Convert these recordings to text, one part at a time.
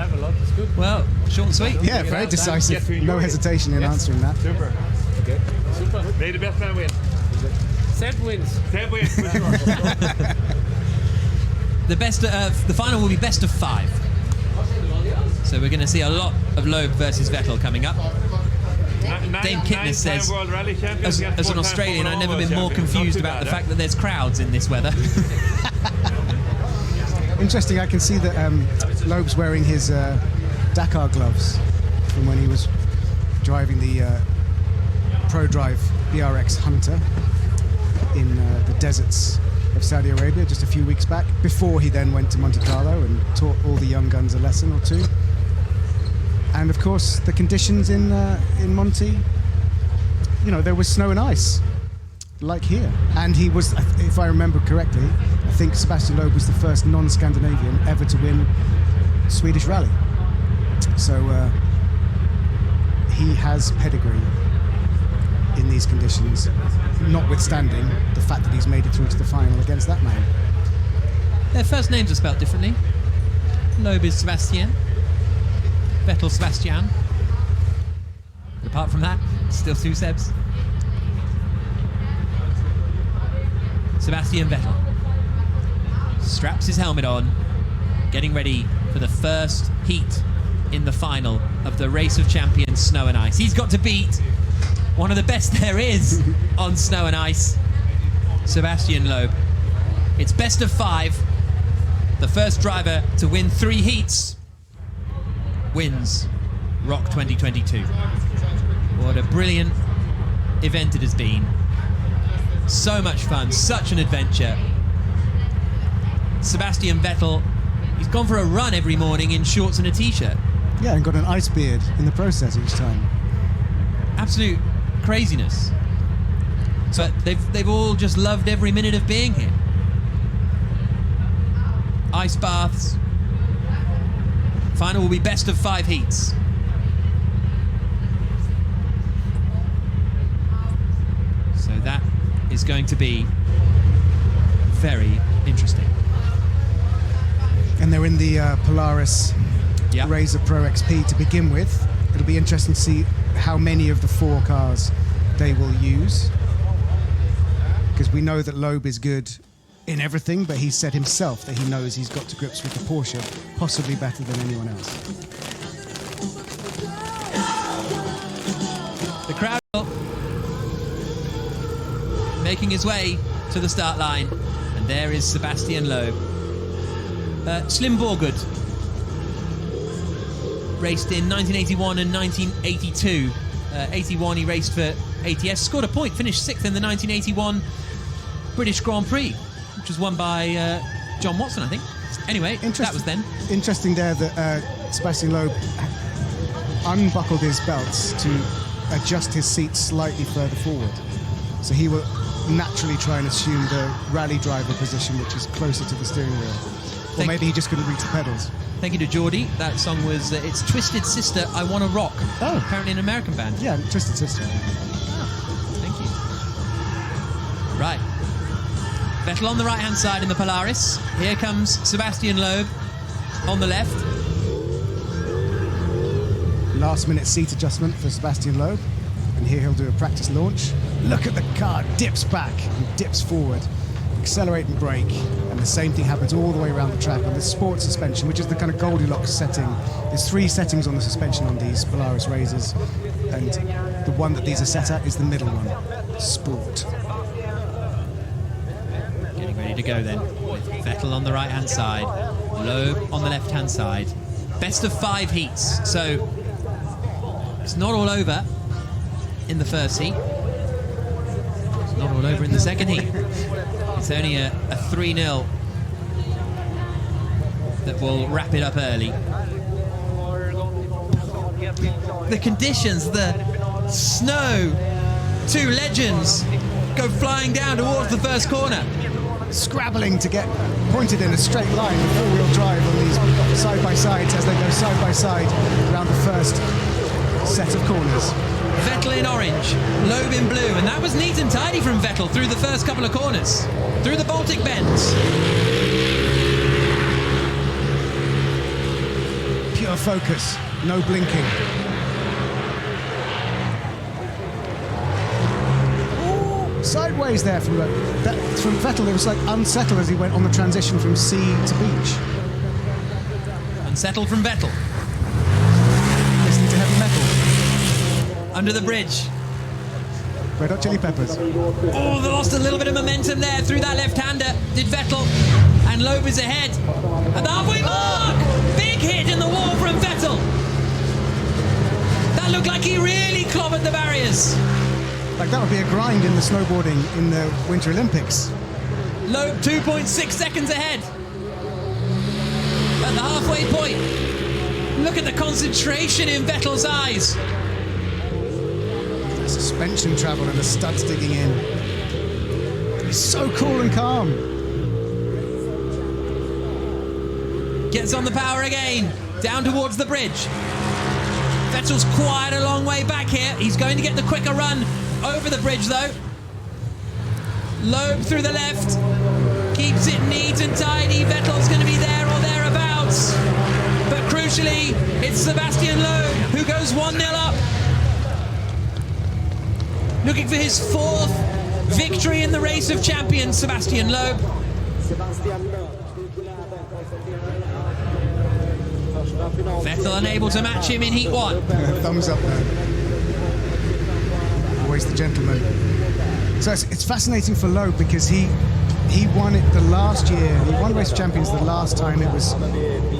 drive a lot. It's good. Well, short and sweet. Yeah, very decisive. No hesitation in answering that. Super. Okay. Super. May the best man win. Seb wins. Seb wins, for sure. The final will be best of 5. So we're going to see a lot of Loeb versus Vettel coming up. Dame Kitness says, as an Australian, I've never been more confused about the fact that there's crowds in this weather. Interesting, I can see that Loeb's wearing his Dakar gloves from when he was driving the Pro Drive BRX Hunter in the deserts of Saudi Arabia just a few weeks back, before he then went to Monte Carlo and taught all the young guns a lesson or two. And of course, the conditions in Monte, you know, there was snow and ice, like here. And he was, if I remember correctly, I think Sebastian Loeb was the first non-Scandinavian ever to win Swedish Rally. So he has pedigree in these conditions, notwithstanding the fact that he's made it through to the final against that man. Their first names are spelled differently. Loeb is Sebastian. Vettel Sebastian. Apart from that, still 2 Sebs. Sebastian Vettel straps his helmet on, getting ready for the first heat in the final of the Race of Champions Snow and Ice. He's got to beat one of the best there is on snow and ice, Sebastian Loeb. It's best of 5. The first driver to win 3 heats wins Rock 2022. What a brilliant event it has been. So much fun, such an adventure. Sebastian Vettel, he's gone for a run every morning in shorts and a t-shirt. Yeah, and got an ice beard in the process each time. Absolute craziness. But they've all just loved every minute of being here. Ice baths. Final will be best of 5 heats. So that is going to be very interesting. And they're in the Polaris Razor Pro XP to begin with. It'll be interesting to see how many of the 4 cars they will use, because we know that Loeb is good in everything, but he said himself that he knows he's got to grips with the Porsche possibly better than anyone else. The crowd making his way to the start line, and there is Sebastian Loeb. Slim Borgud raced in 1981 and 1982. 81 he raced for ATS, scored a point, finished 6th in the 1981 British Grand Prix, which was won by John Watson, I think. Anyway, that was then. Interesting there that Sebastian Loeb unbuckled his belts to adjust his seat slightly further forward. So he will naturally try and assume the rally driver position, which is closer to the steering wheel. Or maybe he just couldn't reach the pedals. Thank you to Geordie. That song was it's Twisted Sister, I Wanna Rock. Oh. Apparently an American band. Yeah, Twisted Sister. Thank you. Right. Vettel on the right-hand side in the Polaris. Here comes Sebastian Loeb on the left. Last-minute seat adjustment for Sebastian Loeb. And here he'll do a practice launch. Look at the car, dips back and dips forward. Accelerate and brake, and the same thing happens all the way around the track on the sport suspension, which is the kind of Goldilocks setting. There's 3 settings on the suspension on these Polaris Razors, and the one that these are set at is the middle one, Sport. Getting ready to go then, with Vettel on the right-hand side, Loeb on the left-hand side. Best of 5 heats, so it's not all over in the first heat. It's not all over in the second heat. It's only a 3-0 that will wrap it up early. The conditions, the snow, 2 legends go flying down towards the first corner. Scrabbling to get pointed in a straight line with 4-wheel drive on these side-by-sides as they go side-by-side around the first set of corners. Vettel in orange, Loeb in blue, and that was neat and tidy from Vettel through the first couple of corners, through the Baltic bends. Pure of focus, no blinking. Sideways there from Vettel. It was like unsettled as he went on the transition from sea to beach. Unsettled from Vettel. Listening to heavy metal. Under the bridge. Red Hot Chili Peppers. Oh, they lost a little bit of momentum there through that left-hander, did Vettel. And Loeb is ahead. At the halfway mark! Big hit in the wall from Vettel. That looked like he really clobbered the barriers. Like that would be a grind in the snowboarding in the Winter Olympics. Loeb 2.6 seconds ahead. At the halfway point. Look at the concentration in Vettel's eyes. The suspension travel and the studs digging in. He's so cool and calm. Gets on the power again. Down towards the bridge. Vettel's quite a long way back here. He's going to get the quicker run over the bridge though. Loeb through the left. Keeps it neat and tidy. Vettel's going to be there or thereabouts. But crucially, it's Sebastian Loeb who goes 1-0 up. Looking for his 4th victory in the race of champions, Sebastian Loeb. Vettel unable to match him in Heat 1. Thumbs up there. Always the gentleman. So it's fascinating for Loeb because he won it the last year. He won Race of Champions the last time it was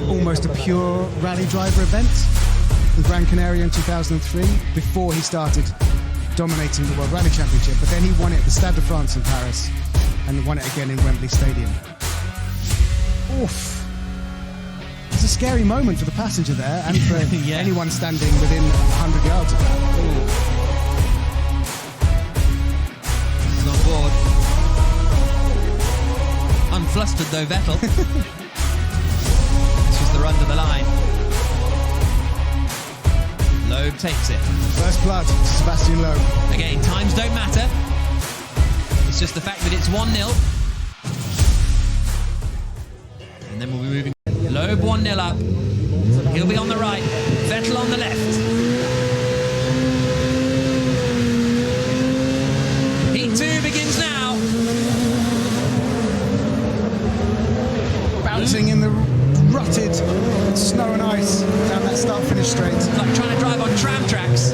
almost a pure rally driver event in Gran Canaria in 2003 before he started dominating the World Rally Championship. But then he won it at the Stade de France in Paris and won it again in Wembley Stadium. Oof. It's a scary moment for the passenger there and for Yeah. anyone standing within 100 yards of that. He's on board. Unflustered though, Vettel. This was the run to the line. Loeb takes it. First blood to Sebastian Loeb. Again, times don't matter. It's just the fact that it's 1-0. And then we'll be moving. Loeb 1-0 up. He'll be on the right. Vettel on the left. Heat 2 begins now. Bouncing in the rutted snow and ice down that start-finish straight. It's like trying to drive on tram tracks.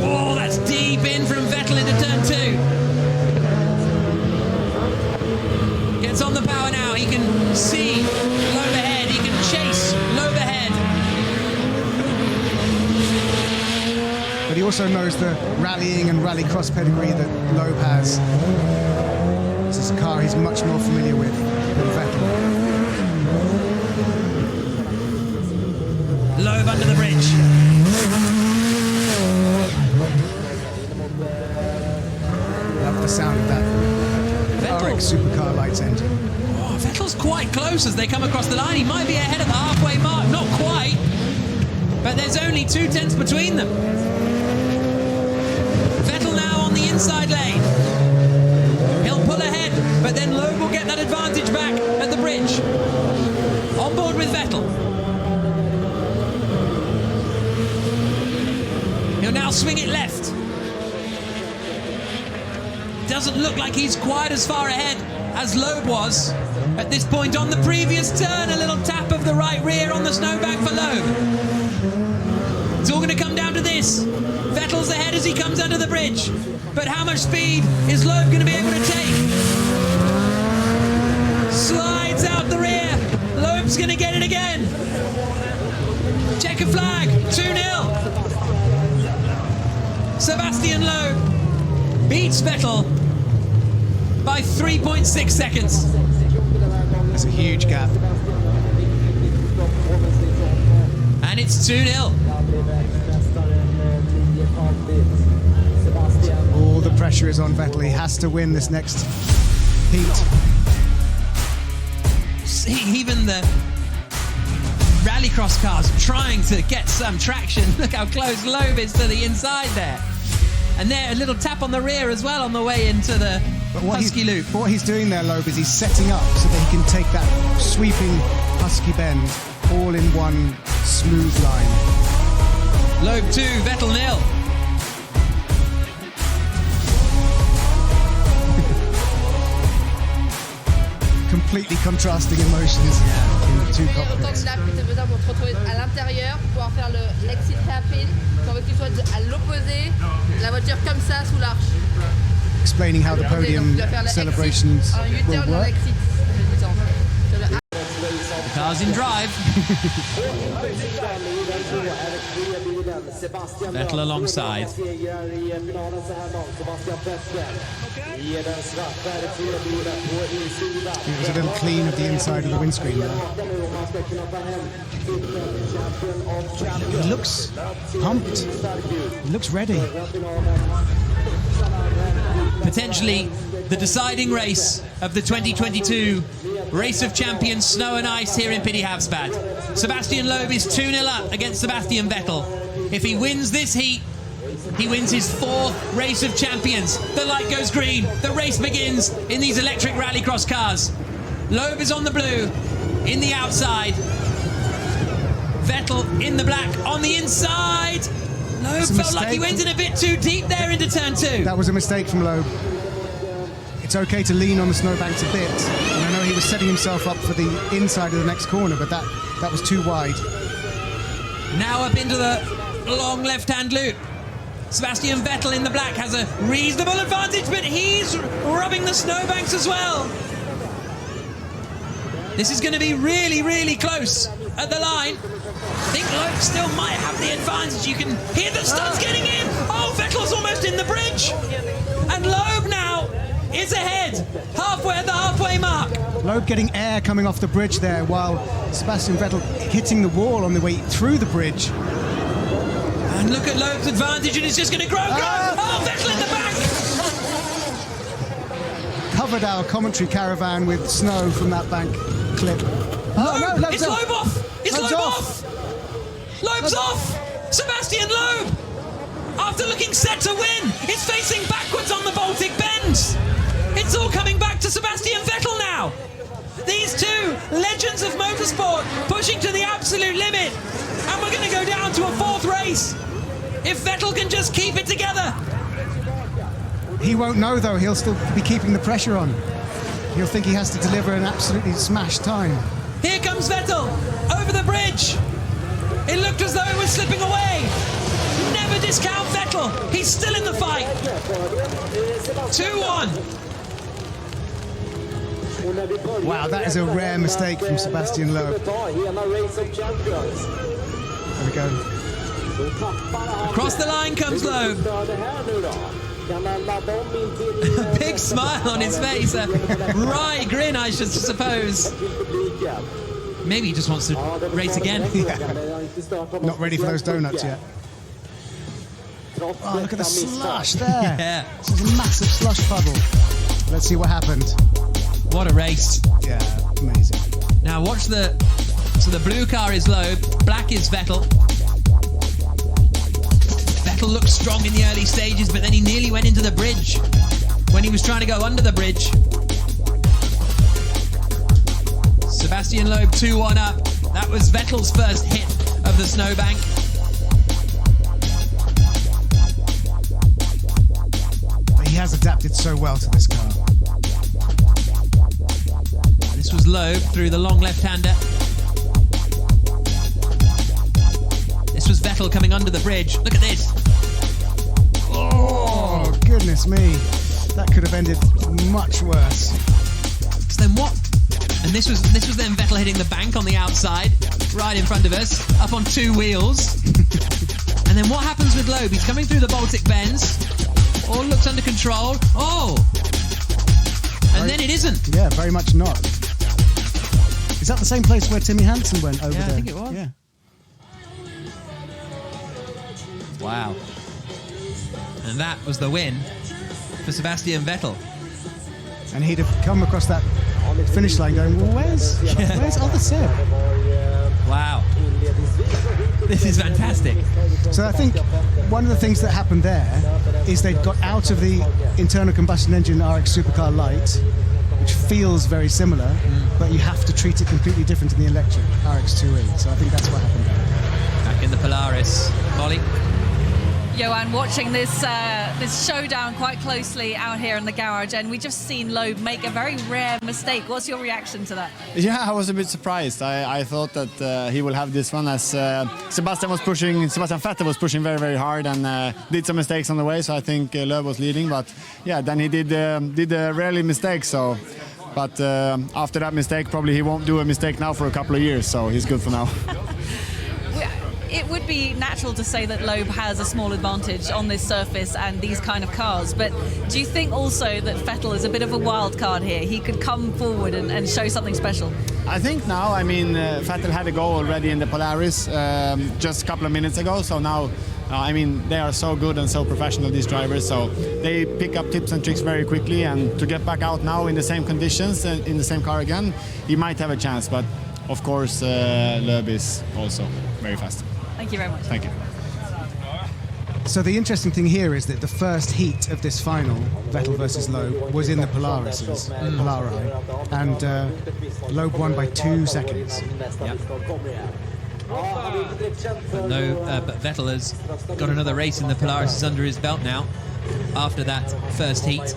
Oh, that's deep in from Vettel into turn 2. Gets on the power now. He can see Loeb ahead. He can chase Loeb ahead. But he also knows the rallying and rallycross pedigree that Loeb has. This is a car he's much more familiar with than Vettel. Loeb under the bridge. Love the sound of that RX supercar lights engine. Oh, Vettel's quite close as they come across the line. He might be ahead at the halfway mark. Not quite. But there's only 2/10 between them. Vettel now on the inside lane. He'll pull ahead, but then Loeb will get that advantage back at the bridge. On board with Vettel. He'll now swing it left. Doesn't look like he's quite as far ahead as Loeb was at this point on the previous turn. A little tap of the right rear on the snowbank for Loeb. It's all going to come down to this. Vettel's ahead as he comes under the bridge. But how much speed is Loeb going to be able to take? Slides out the rear. Loeb's going to get it again. Checker flag. 2-0. Sebastian Loeb beats Vettel by 3.6 seconds. That's a huge gap. And it's 2-0. All the pressure is on Vettel. He has to win this next heat. See, even the rallycross cars trying to get some traction. Look how close Loeb is to the inside there. And there, a little tap on the rear as well on the way into the Husky loop. What he's doing there, Loeb, is he's setting up so that he can take that sweeping Husky bend all in one smooth line. Loeb 2, Vettel 0. Completely contrasting emotions in the two Autant cockpits. de lap que tu as besoin pour te retrouver à l'intérieur, pour pouvoir faire le exit hairpin. Tu veux que tu sois à l'opposé, la voiture comme ça sous l'arche. Explaining how the Donc, podium tu dois faire le celebrations exit, un U-turn will dans work. l'exit. Sur le The car's in drive. Vettel alongside. It was a little clean of the inside of the windscreen there. He looks pumped. He looks ready. Potentially the deciding race of the 2022 Race of Champions Snow and Ice here in Pitty-Havsbad. Sebastian Loeb is 2-0 up against Sebastian Vettel. If he wins this heat, he wins his 4th Race of Champions. The light goes green. The race begins in these electric rallycross cars. Loeb is on the blue, in the outside. Vettel in the black, on the inside. Loeb felt like he went in a bit too deep there into turn 2. That was a mistake from Loeb. It's okay to lean on the snowbanks a bit. And I know he was setting himself up for the inside of the next corner, but that was too wide. Now up into the long left-hand loop. Sebastian Vettel in the black has a reasonable advantage, but he's rubbing the snowbanks as well. This is going to be really, really close at the line. I think Loeb still might have the advantage. You can hear the studs getting in. Oh, Vettel's almost in the bridge. And Loeb now is ahead, halfway at the halfway mark. Loeb getting air coming off the bridge there, while Sebastian Vettel hitting the wall on the way through the bridge. And look at Loeb's advantage, and it's just going to grow. Oh, Vettel in the back. Covered our commentary caravan with snow from that bank clip. Loeb, Loeb's it's off. Loeb off. It's Loeb's Loeb off. off. Loeb's off. Sebastian Loeb, after looking set to win, is facing backwards on the Baltic bends. It's all coming back to Sebastian Vettel now. These two legends of motorsport pushing to the absolute limit. And we're going to go down to a 4th race. If Vettel can just keep it together. He won't know, though. He'll still be keeping the pressure on. He'll think he has to deliver an absolutely smashed time. Here comes Vettel over the bridge. It looked as though it was slipping away. Never discount Vettel. He's still in the fight. 2-1. Wow, that is a rare mistake from Sebastian Loeb. There we go. Across the line comes Loeb. A big smile on his face, a wry grin, I should suppose. Maybe he just wants to race again. Not ready for those donuts yet. Oh, look at the slush there. Yeah. This is a massive slush puddle. Let's see what happened. What a race. Yeah, amazing. Now watch so the blue car is Loeb, black is Vettel. Vettel looked strong in the early stages, but then he nearly went into the bridge when he was trying to go under the bridge. Sebastian Loeb 2-1 up. That was Vettel's first hit of the snowbank. He has adapted so well to this car. This was Loeb through the long left-hander. This was Vettel coming under the bridge. Look at this. Oh, goodness me. That could have ended much worse. So then what? And this was then Vettel hitting the bank on the outside, right in front of us, up on 2 wheels. And then what happens with Loeb? He's coming through the Baltic bends. All looks under control. Oh! And then it isn't. Yeah, very much not. Is that the same place where Timmy Hansen went over there? I think it was. Yeah. Wow. And that was the win for Sebastian Vettel. And he'd have come across that finish line going, well, where's other Seb? Wow. This is fantastic. So I think one of the things that happened there is they'd got out of the internal combustion engine RX Supercar Lite, which feels very similar, but you have to treat it completely different in the electric RX 2E. So I think that's what happened there. Molly. Johan, watching this showdown quite closely out here in the garage, and we just seen Loeb make a very rare mistake. What's your reaction to that? Yeah, I was a bit surprised. I thought that he will have this one, as Sebastian Vettel was pushing very, very hard and did some mistakes on the way. So I think Loeb was leading, but yeah, then he did rarely mistakes. So, but after that mistake, probably he won't do a mistake now for a couple of years. So he's good for now. It would be natural to say that Loeb has a small advantage on this surface and these kind of cars, but do you think also that Vettel is a bit of a wild card here? He could come forward and show something special. I think now, Vettel had a go already in the Polaris just a couple of minutes ago, so now, they are so good and so professional, these drivers, so they pick up tips and tricks very quickly, and to get back out now in the same conditions, in the same car again, he might have a chance, but of course Loeb is also very fast. Thank you very much. Thank you. So the interesting thing here is that the first heat of this final, Vettel versus Loeb, was in the Polarises, Polari, and Loeb won by 2 seconds. Yep. But Vettel has got another race in the Polaris under his belt now, after that first heat.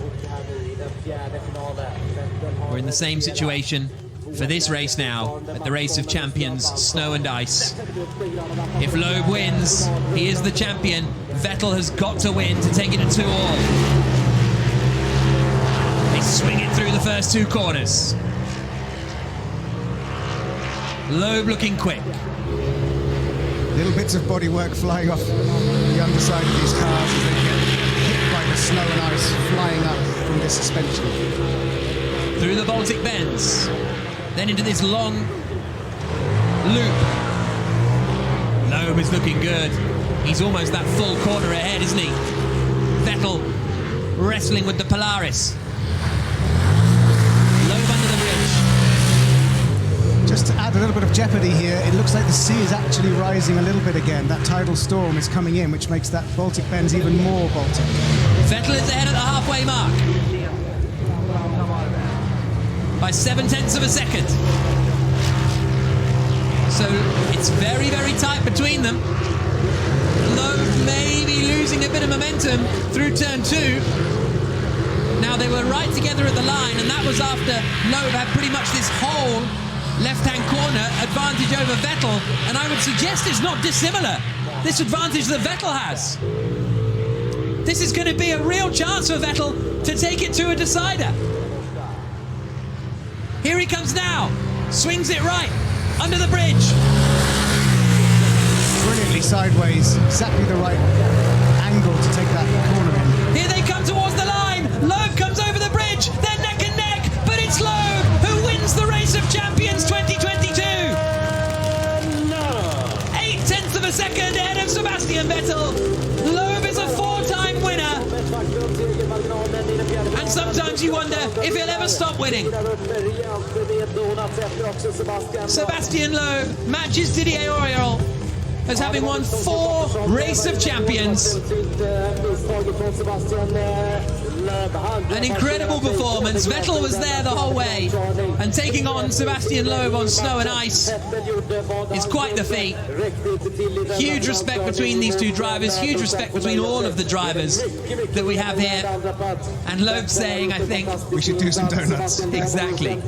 We're in the same situation for this race now, at the Race of Champions, Snow and Ice. If Loeb wins, he is the champion. Vettel has got to win to take it to 2-all. They swing it through the first 2 corners. Loeb looking quick. Little bits of bodywork flying off the underside of these cars as they get hit by the snow and ice flying up from the suspension. Through the Baltic bends. Then into this long loop. Loeb is looking good. He's almost that full corner ahead, isn't he? Vettel wrestling with the Polaris. Loeb under the bridge. Just to add a little bit of jeopardy here, it looks like the sea is actually rising a little bit again. That tidal storm is coming in, which makes that Baltic bends even more Baltic. Vettel is ahead at the halfway mark by 0.7 of a second. So it's very, very tight between them. Loeb may be losing a bit of momentum through turn 2. Now they were right together at the line, and that was after Loeb had pretty much this whole left-hand corner advantage over Vettel, and I would suggest it's not dissimilar, this advantage that Vettel has. This is going to be a real chance for Vettel to take it to a decider. Here he comes now. Swings it right. Under the bridge. Brilliantly sideways. Exactly the right angle to take that corner in. Here they come towards the line. Loeb comes over the bridge. They're neck and neck. But it's Loeb who wins the Race of Champions 2022. 0.8 of a second ahead of Sebastian Vettel. Loeb is a 4-time winner. And sometimes you wonder if he'll ever stop winning. Sebastian Loeb matches Didier Auriol as having won 4 Race of Champions. An incredible performance. Vettel was there the whole way, and taking on Sebastian Loeb on snow and ice is quite the feat. Huge respect between these 2 drivers, huge respect between all of the drivers that we have here. And Loeb saying, I think, we should do some donuts. Exactly.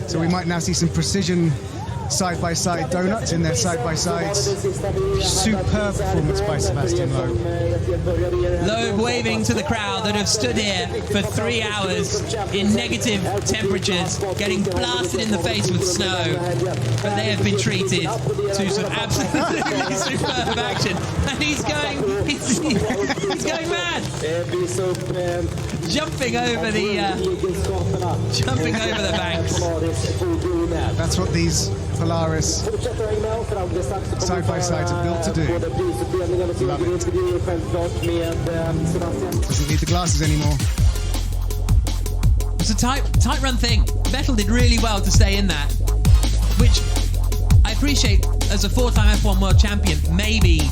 So we might now see some precision side-by-side donuts in their side-by-sides. Superb performance by Sebastian Loeb. Loeb waving to the crowd that have stood here for 3 hours in negative temperatures, getting blasted in the face with snow, but they have been treated to some absolutely superb action, and he's going mad, jumping over the banks. That's what these Polaris side-by-sides are built to do. Love it. Doesn't need the glasses anymore. It's a tight run thing. Vettel did really well to stay in that, which I appreciate as a 4-time F1 world champion. Maybe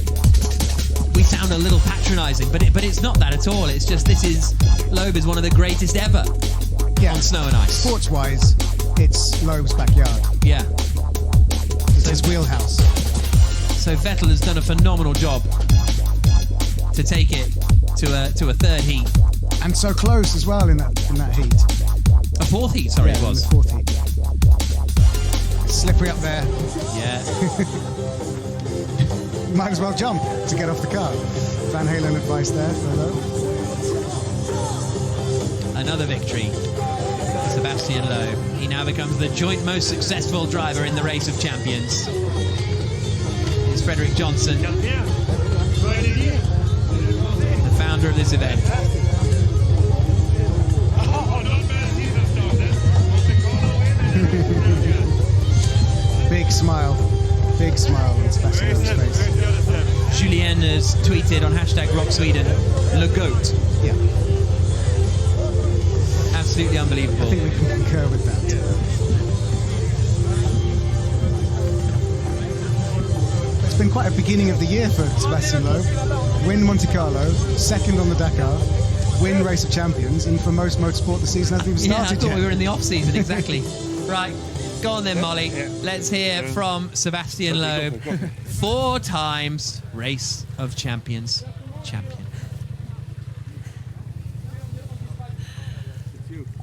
we sound a little patronising, but it's not that at all. It's just Loeb is one of the greatest ever on snow and ice. Sports-wise, it's Loeb's backyard. Yeah. It's his wheelhouse. So Vettel has done a phenomenal job to take it to a third heat. And so close as well in that heat. A fourth heat, sorry, Yeah, it was. in the fourth heat. Slippery up there. Yeah. Might as well jump to get off the car. Van Halen advice there for Loeb. Another victory for Sebastian Loeb. He now becomes the joint most successful driver in the Race of Champions. It's Frederick Johnson, the founder of this event. Big smile on Sebastian Loeb's face. Julien has tweeted on #RockSweden, Le Goat. Yeah, Absolutely unbelievable. I think we can concur with that. It's been quite a beginning of the year for Sebastian Loeb. Win Monte Carlo, second on the Dakar, win Race of Champions, and for most motorsport the season hasn't even Yeah, I started thought yet. we were in the off-season, exactly. Right, go on then, Molly. Let's hear from Sebastian Loeb, 4 times Race of Champions champion.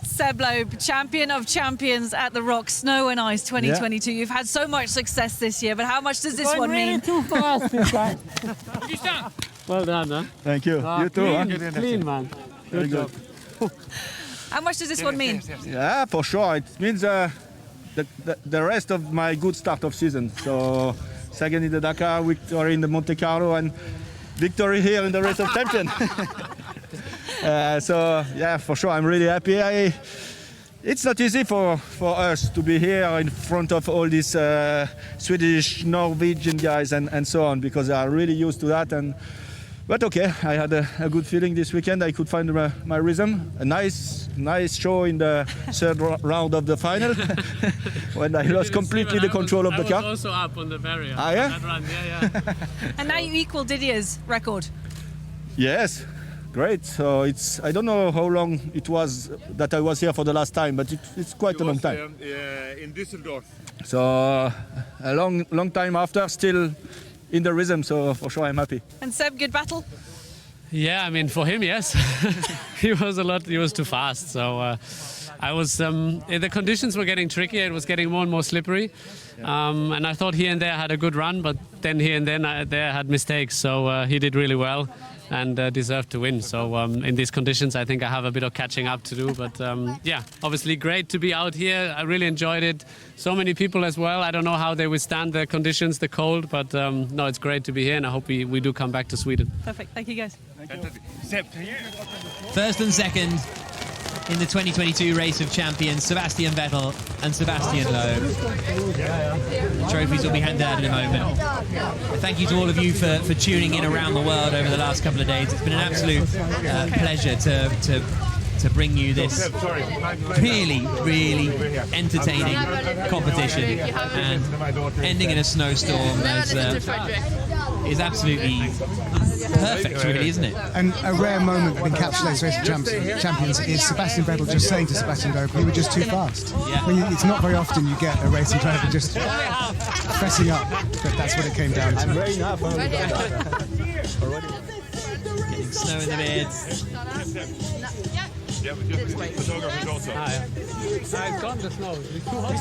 Seb Loeb, champion of champions at the Rock Snow and Ice 2022. You've had so much success this year, but how much does this one mean? Too fast, Well done, huh? Thank you. You too. Clean, clean, man. Good job. How much does this one mean? Yeah, for sure. It means the rest of my good start of season. So second in the Dakar, victory in the Monte Carlo, and victory here in the Race of Champions. So yeah, for sure, I'm really happy. It's not easy for us to be here in front of all these Swedish, Norwegian guys and so on, because they are really used to that. But okay, I had a good feeling this weekend. I could find my rhythm. A nice show in the third round of the final when I lost completely the control of the car. I was also up on the barrier. Ah, yeah? That run. Yeah. And now you equal Didier's record. Yes, great. So I don't know how long it was that I was here for the last time, but it's quite a long time. In Düsseldorf. So a long time after, still in the rhythm. So for sure, I'm happy. And Seb, good battle? Yeah, I mean, for him, yes. He was too fast. So I was, the conditions were getting trickier. It was getting more and more slippery. And I thought here and there I had a good run, but then here and then there I had mistakes. So he did really well and deserved to win. So in these conditions, I think I have a bit of catching up to do. But yeah, obviously great to be out here. I really enjoyed it. So many people as well. I don't know how they withstand the conditions, the cold, but no, it's great to be here, and I hope we do come back to Sweden. Perfect. Thank you, guys. First and second in the 2022 Race of Champions, Sebastian Vettel and Sebastian Loeb. The trophies will be handed out in a moment. Thank you to all of you for tuning in around the world over the last couple of days. It's been an absolute pleasure to bring you this really entertaining competition, and ending in a snowstorm is absolutely perfect, really, isn't it? And a rare moment that encapsulates Race of Champions is Sebastian Vettel just saying to Sebastian Loeb, "We were just too fast." Yeah. It's not very often you get a racing driver just pressing up, but that's what it came down to. Getting snow in the beards. Yeah, but your photography also. It's gone the snow. It's too hot.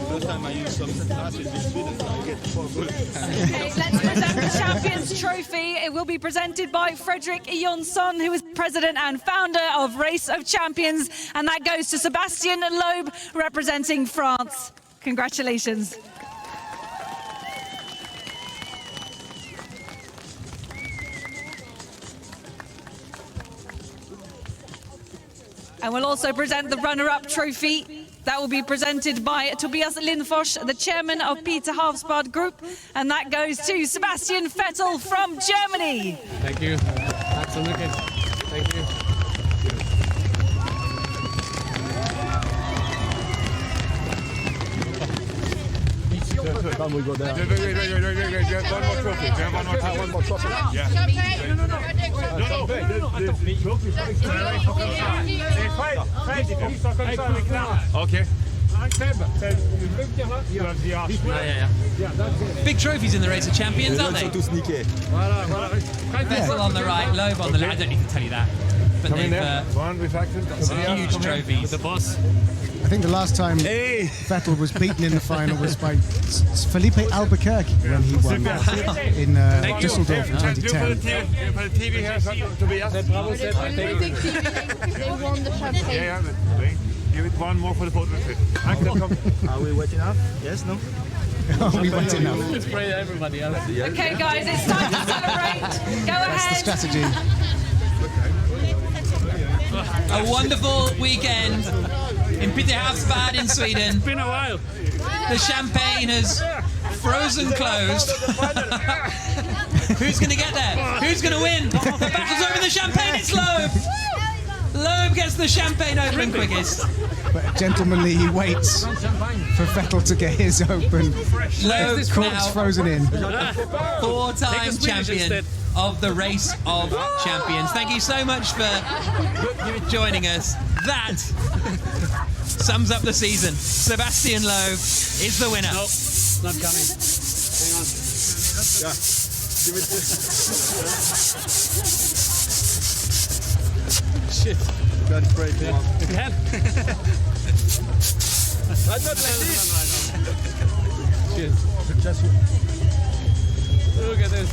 First time I use some glasses in Sweden, I get 4 bullets. Okay, let's present the Champions Trophy. It will be presented by Frederick Jonsson, who is president and founder of Race of Champions, and that goes to Sebastian Loeb, representing France. Congratulations. And we'll also present the runner-up trophy. That will be presented by Tobias Lindfors, the chairman of Peter Havsbad Group, and that goes to Sebastian Vettel from Germany. Thank you. That's a look at. Thank you. Wait. One more trophy. One more trophy. Yeah. No. Okay. Big trophies in the Race of Champions, aren't they? Vettel on the right, Loeb on the left. I don't need to tell you that. But they've some huge trophies. The boss. I think the last time Vettel was beaten in the final was by Felipe Albuquerque when he won in Düsseldorf in 2010. They won the champagne. Give it one more for the photo. Are we wet enough? Yes, no? Oh, we went enough. Let's spray everybody else. Okay, guys, it's time to celebrate. Go That's the ahead. strategy. A wonderful weekend in Pittehavsbad in Sweden. It's been a while. The champagne has frozen closed. Who's going to get there? Who's going to win? The battle's over the champagne. It's Loeb. Loeb gets the champagne open quickest. But gentlemanly, he waits for Vettel to get his open. Loeb Corks now frozen in. four-time champion of the Race of Champions. Thank you so much for joining us. That sums up the season. Sebastian Loeb is the winner. Nope, not coming. Hang on. Give it Shit. Got spray too long. You can. I'm not like this. Shit. Look at this.